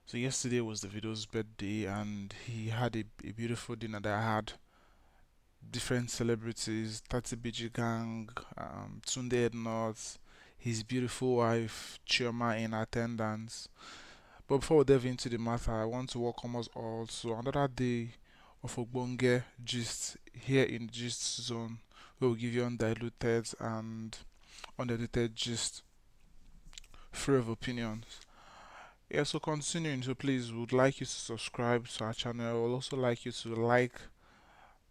So yesterday was Davido's birthday, and he had a beautiful dinner that had different celebrities, 30 BG Gang, Tunde Ednut, his beautiful wife Chioma in attendance. But before we delve into the matter, I want to welcome us all to another day of Ogbonge Gist here in the Gist Zone, where we give you undiluted and unedited gist, free of opinions. Yeah, so continuing, so please, we would like you to subscribe to our channel. We'd also like you to like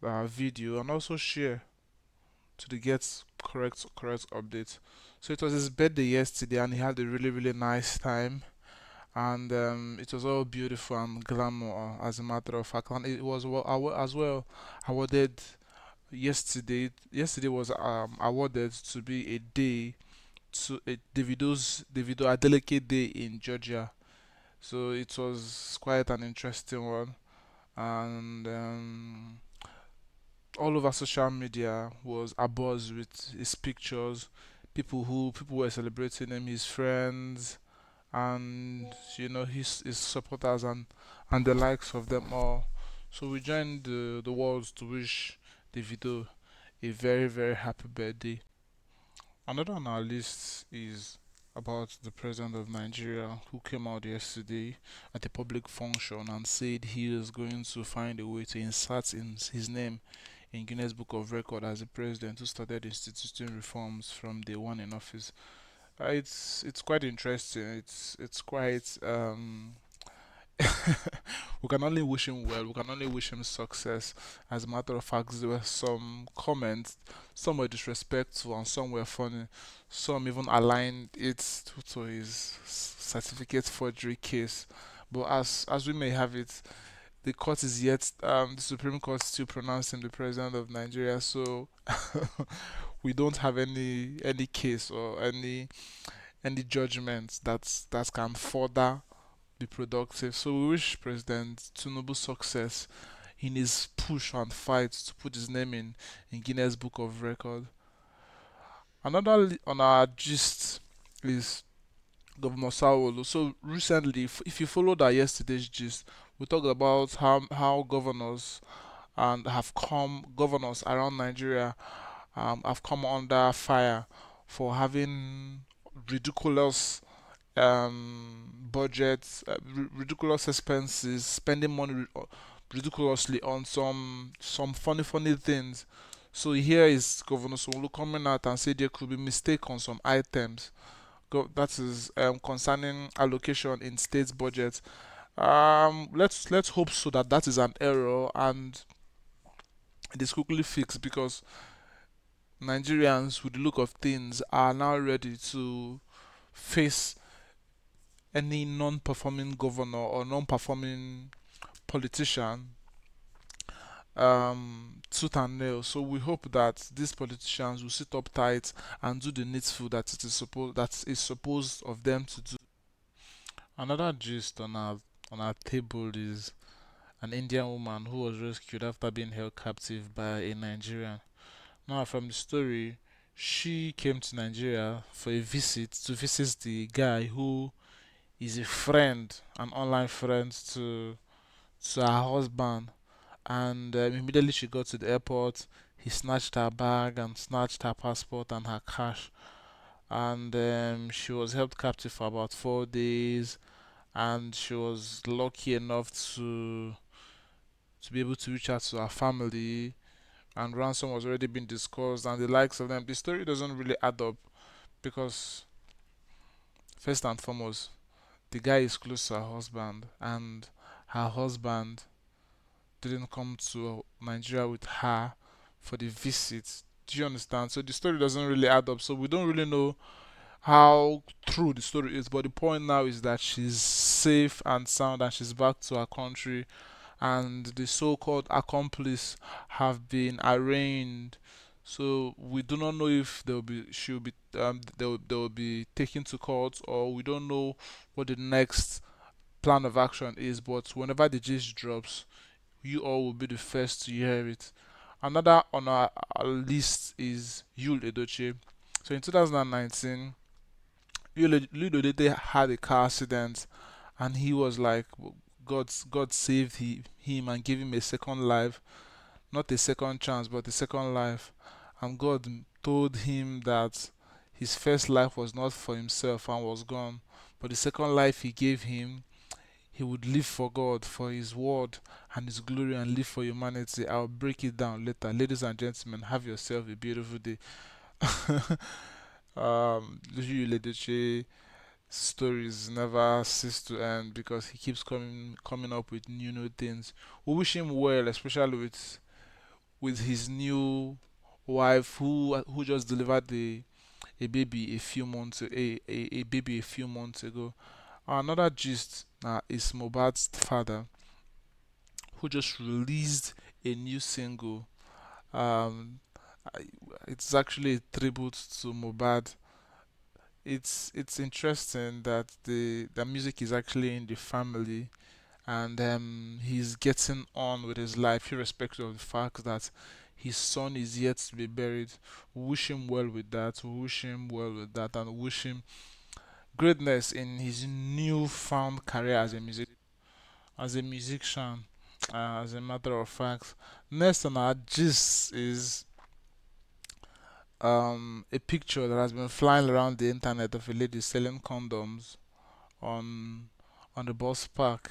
our video and also share to the get correct update. So it was his birthday yesterday, and he had a really nice time, and it was all beautiful and glamour. As a matter of fact, and it was as well awarded yesterday. Yesterday was awarded to be a day to a Davido Adeleke Day in Georgia. So it was quite an interesting one, and all over social media was abuzz with his pictures. People were celebrating him, his friends, and his supporters and the likes of them all. So we joined the world to wish Davido a very happy birthday. Another on our list is about the president of Nigeria, who came out yesterday at a public function and said he is going to find a way to insert his name in Guinness Book of Record as the president who started instituting reforms from day one in office. It's quite interesting. It's quite we can only wish him well. We can only wish him success. As a matter of fact, there were some comments, some were disrespectful and some were funny. Some even aligned it to his certificate forgery case. But as we may have it, the court is yet the Supreme Court still pronounced him the president of Nigeria. So we don't have any case or any judgment that can further be productive. So we wish President Tinubu success in his push and fight to put his name in Guinness Book of Record. Another on our gist is Governor Sanwolu. So recently, if you followed our yesterday's gist, we talked about how governors around Nigeria have come under fire for having ridiculous budgets, ridiculous expenses, spending money ridiculously on some funny things. So here is Governor Sanwo-Olu coming out and said there could be mistake on some items. That is concerning allocation in state's budget. Let's hope so that that is an error and it is quickly fixed, because Nigerians, with the look of things, are now ready to face any non-performing governor or non-performing politician tooth and nail. So we hope that these politicians will sit up tight and do the needful that is supposed of them to do. Another gist on our table is an Indian woman who was rescued after being held captive by a Nigerian. Now, from the story, she came to Nigeria for a visit to visit the guy who is a friend, an online friend to her husband. And immediately she got to the airport, he snatched her bag and snatched her passport and her cash. And she was held captive for about 4 days. And she was lucky enough to be able to reach out to her family. And ransom was already being discussed and the likes of them. The story doesn't really add up, because first and foremost, the guy is close to her husband, and her husband didn't come to Nigeria with her for the visit. Do you understand? So the story doesn't really add up. So we don't really know how true the story is. But the point now is that she's safe and sound and she's back to her country, and the so-called accomplice have been arraigned. So we do not know if they will be taken to court, or we don't know what the next plan of action is. But whenever the gist drops, you all will be the first to hear it. Another on our list is Yul Edochie. So in 2019, Yul Edochie had a car accident, and he was like, God saved him and gave him a second life, not a second chance, but a second life. And God told him that his first life was not for himself and was gone, but the second life he gave him, he would live for God, for his word and his glory, and live for humanity. I'll break it down later. Ladies and gentlemen, have yourself a beautiful day. You, Edochie, stories never cease to end because he keeps coming up with new things. We wish him well, especially with his new wife who just delivered a baby a few months a baby a few months ago. Another gist is Mohbad's father, who just released a new single. Um, I- it's actually a tribute to Mohbad. It's interesting that the music is actually in the family, and he's getting on with his life irrespective of the fact that his son is yet to be buried. We wish him well with that. We wish him well with that, and wish him greatness in his newfound career as a musician. As a matter of fact, next on our gist is a picture that has been flying around the internet of a lady selling condoms on the bus park.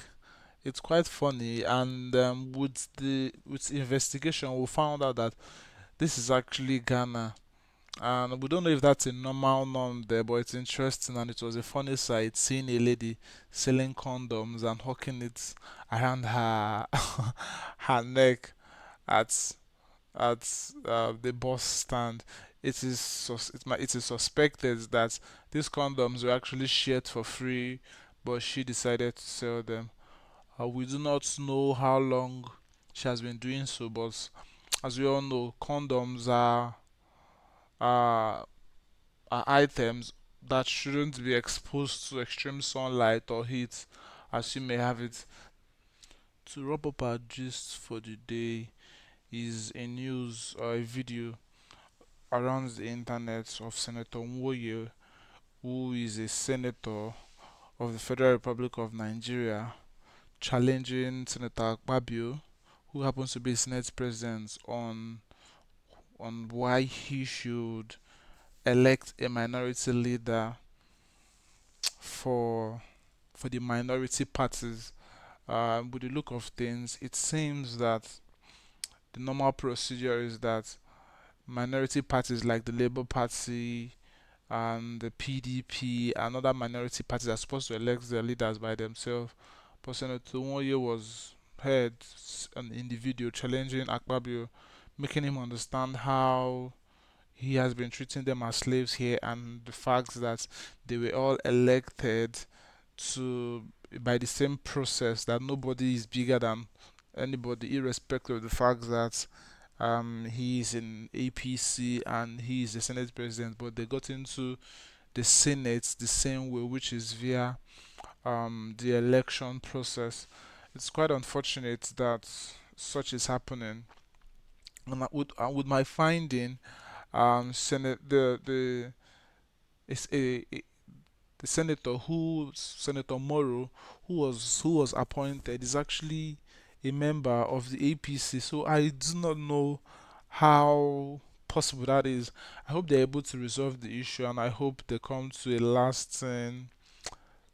It's quite funny, and with investigation, we found out that this is actually Ghana, and we don't know if that's a normal norm there, but it's interesting, and it was a funny sight seeing a lady selling condoms and hawking it around her her neck at the bus stand. It is suspected that these condoms were actually shared for free, but she decided to sell them. We do not know how long she has been doing so, but as we all know, condoms are, are items that shouldn't be exposed to extreme sunlight or heat, as you may have it. To wrap up our gist for the day is a news or a video around the internet of Senator Nwoye, who is a senator of the Federal Republic of Nigeria, challenging Senator Akpabio, who happens to be Senate President, on why he should elect a minority leader for the minority parties. With the look of things, it seems that the normal procedure is that minority parties like the Labour Party and the PDP and other minority parties are supposed to elect their leaders by themselves. But Senator Nwoye was heard in the video challenging Akpabio, making him understand how he has been treating them as slaves here, and the fact that they were all elected to by the same process, that nobody is bigger than anybody, irrespective of the fact that he is in APC and he is the Senate president, but they got into the Senate the same way, which is via the election process. It's quite unfortunate that such is happening. And with my finding, Senate the it's the senator who Senator Moro, who was appointed, is actually a member of the APC. So I do not know how possible that is. I hope they're able to resolve the issue, and I hope they come to a lasting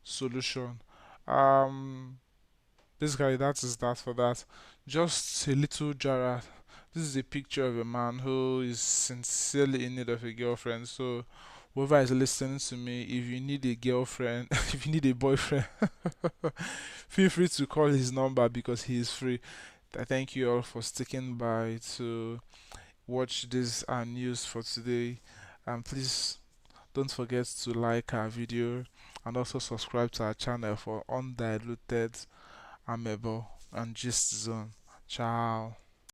solution. Um, Basically, that is that for that. Just a little Jara. This is a picture of a man who is sincerely in need of a girlfriend. So, whoever is listening to me, if you need a girlfriend, if you need a boyfriend, feel free to call his number because he is free. I thank you all for sticking by to watch this news for today. And please don't forget to like our video and also subscribe to our channel for undiluted Amebo and Gist Zone. Ciao.